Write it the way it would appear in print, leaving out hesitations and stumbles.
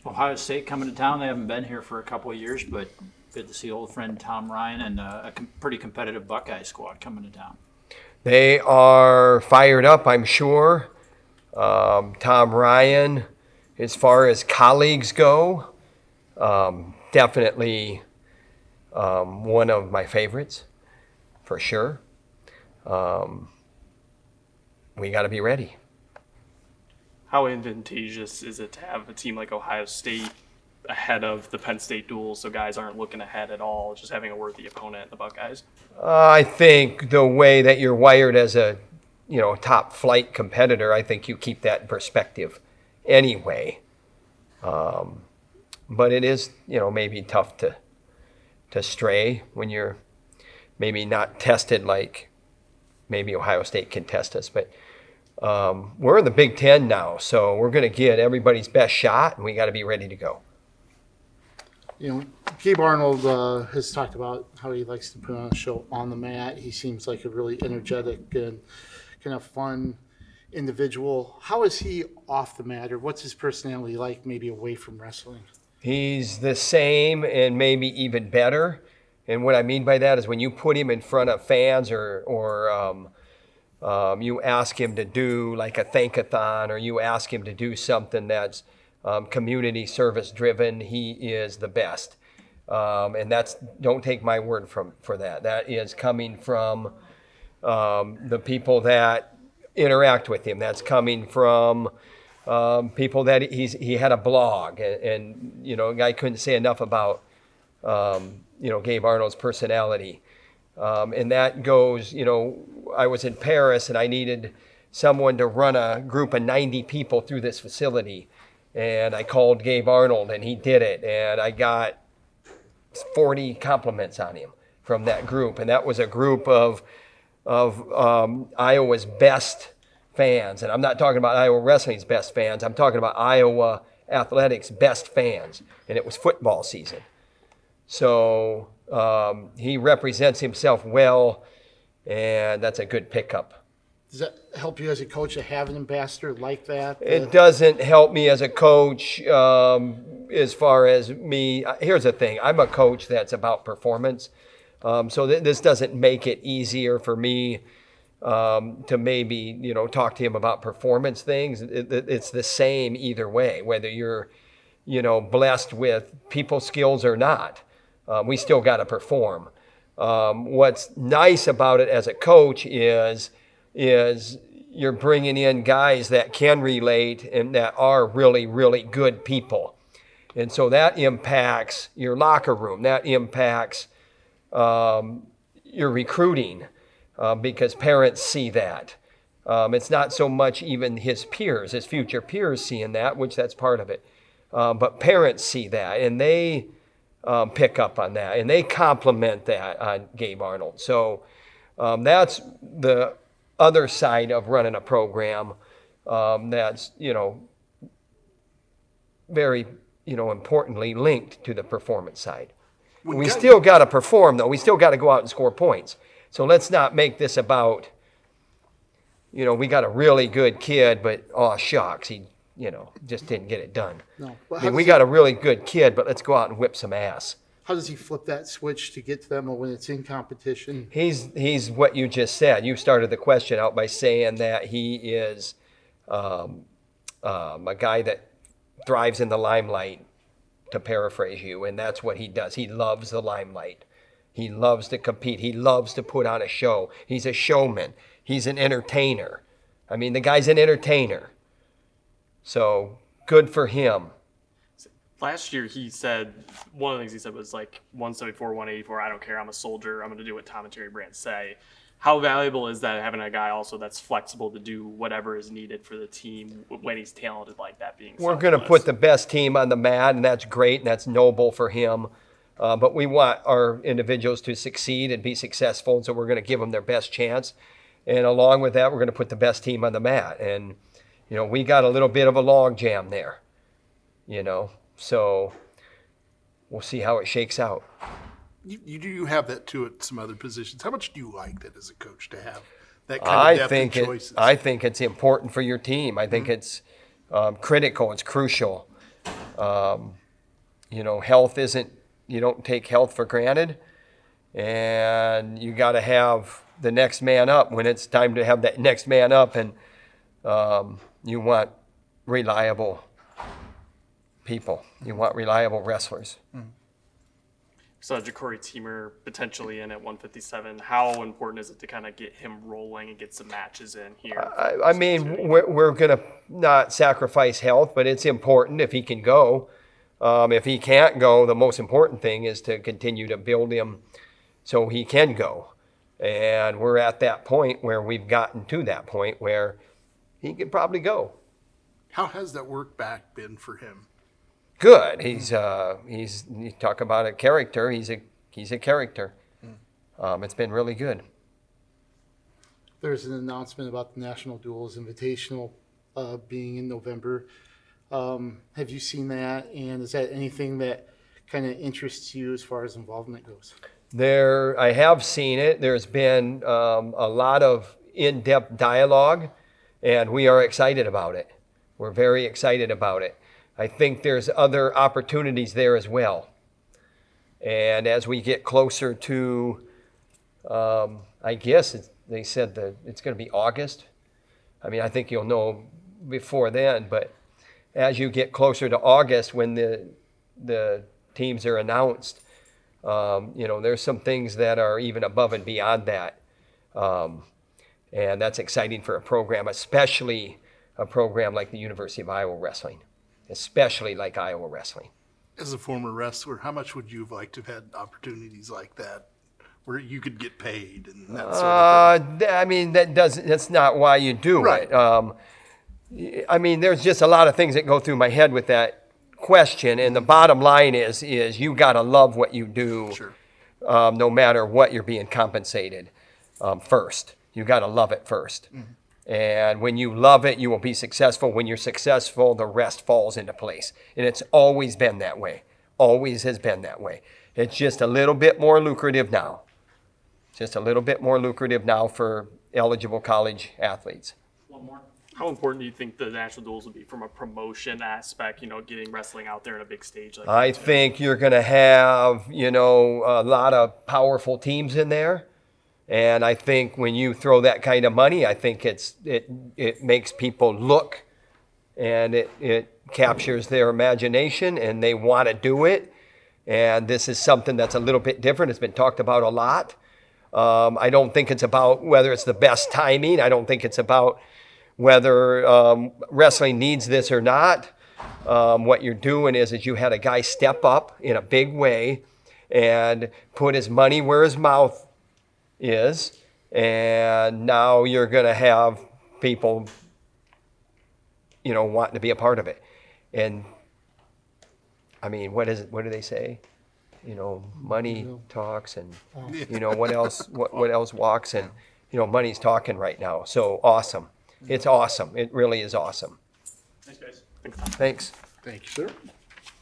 Ohio State coming to town. They haven't been here for a couple of years, but good to see old friend Tom Ryan and pretty competitive Buckeye squad coming to town. They are fired up, I'm sure. Tom Ryan, as far as colleagues go, definitely one of my favorites, for sure. We got to be ready. How advantageous is it to have a team like Ohio State ahead of the Penn State duel so guys aren't looking ahead at all, just having a worthy opponent, the Buckeyes? I think the way that you're wired as a top flight competitor, I think you keep that in perspective anyway. But it is, maybe tough to stray when you're maybe not tested like maybe Ohio State can test us. But we're in the Big Ten now, so we're going to get everybody's best shot, and we got to be ready to go. Gabe Arnold has talked about how he likes to put on a show on the mat. He seems like a really energetic and kind of fun individual. How is he off the mat, or what's his personality like maybe away from wrestling? He's the same and maybe even better. And what I mean by that is when you put him in front of fans or you ask him to do like a thankathon, or you ask him to do something that's community service driven, he is the best. And don't take my word for that. That is coming from the people that interact with him. That's coming from people that he had a blog, and a guy couldn't say enough about Gabe Arnold's personality. And that goes, I was in Paris and I needed someone to run a group of 90 people through this facility. And I called Gabe Arnold and he did it. And I got 40 compliments on him from that group. And that was a group of Iowa's best fans. And I'm not talking about Iowa wrestling's best fans. I'm talking about Iowa athletics' best fans. And it was football season. So he represents himself well, and that's a good pickup. Does that help you as a coach to have an ambassador like that? It doesn't help me as a coach as far as me. Here's the thing. I'm a coach that's about performance. So this doesn't make it easier for me to maybe, talk to him about performance things. It's the same either way, whether you're, blessed with people skills or not. We still got to perform. What's nice about it as a coach is you're bringing in guys that can relate and that are really, really good people. And so that impacts your locker room. That impacts your recruiting because parents see that. It's not so much even his peers, his future peers seeing that, which that's part of it. But parents see that, and they pick up on that, and they compliment that on Gabe Arnold. So that's the other side of running a program that's, very, importantly linked to the performance side. We still got to perform, though. We still got to go out and score points. So let's not make this about, we got a really good kid, but, oh, shucks, he just didn't get it done. No. We got a really good kid, but let's go out and whip some ass. How does he flip that switch to get to them when it's in competition? He's what you just said. You started the question out by saying that he is a guy that thrives in the limelight, to paraphrase you, and that's what he does. He loves the limelight. He loves to compete. He loves to put on a show. He's a showman. He's an entertainer. I mean, the guy's an entertainer. So good for him. Last year, he said, one of the things he said was like 174, 184, I don't care, I'm a soldier, I'm going to do what Tom and Terry Brandt say. How valuable is that, having a guy also that's flexible to do whatever is needed for the team when he's talented like that? We're going to put the best team on the mat, and that's great, and that's noble for him. But we want our individuals to succeed and be successful, and so we're going to give them their best chance. And along with that, we're going to put the best team on the mat. And, we got a little bit of a log jam there, so we'll see how it shakes out. You do have that too at some other positions. How much do you like that as a coach to have that kind of depth and choices? I think it's important for your team. I think it's critical. It's crucial. Health isn't, you don't take health for granted, and you got to have the next man up when it's time to have that next man up, and you want reliable people. You want reliable wrestlers. So Ja'Cory Teamer potentially in at 157. How important is it to kind of get him rolling and get some matches in here? I mean, we're going to not sacrifice health, but it's important if he can go. If he can't go, the most important thing is to continue to build him so he can go. And we're at that point where we've gotten to that point where he could probably go. How has that work back been for him? Good. You talk about a character. He's a character. It's been really good. There's an announcement about the National Duels Invitational being in November. Have you seen that? And is that anything that kind of interests you as far as involvement goes? I have seen it. There's been a lot of in-depth dialogue, and we are excited about it. We're very excited about it. I think there's other opportunities there as well. And as we get closer to, I guess they said that it's going to be August. I mean, I think you'll know before then, but as you get closer to August when the teams are announced, there's some things that are even above and beyond that. And that's exciting for a program, especially a program like the University of Iowa Wrestling. Especially like Iowa Wrestling. As a former wrestler, how much would you have liked to have had opportunities like that where you could get paid and that sort of thing? I mean, that's not why you do Right. it. I mean, there's just a lot of things that go through my head with that question, and the bottom line is you got to love what you do, Sure. No matter what you're being compensated first. You got to love it first. Mm-hmm. And when you love it, you will be successful. When you're successful, the rest falls into place. And it's always been that way. Always has been that way. It's just a little bit more lucrative now. Just a little bit more lucrative now for eligible college athletes. One more. How important do you think the national duels would be from a promotion aspect, getting wrestling out there on a big stage like I that? think you're going to have, a lot of powerful teams in there. And I think when you throw that kind of money, I think it makes people look, and it captures their imagination, and they want to do it. And this is something that's a little bit different. It's been talked about a lot. I don't think it's about whether it's the best timing. I don't think it's about whether wrestling needs this or not. What you're doing is you had a guy step up in a big way and put his money where his mouth is, and now you're going to have people, wanting to be a part of it. And I mean, what do they say? Money talks, and what else? What else walks? And money's talking right now. So awesome! It's awesome. It really is awesome. Thanks, guys. Thanks. Thank you, sir.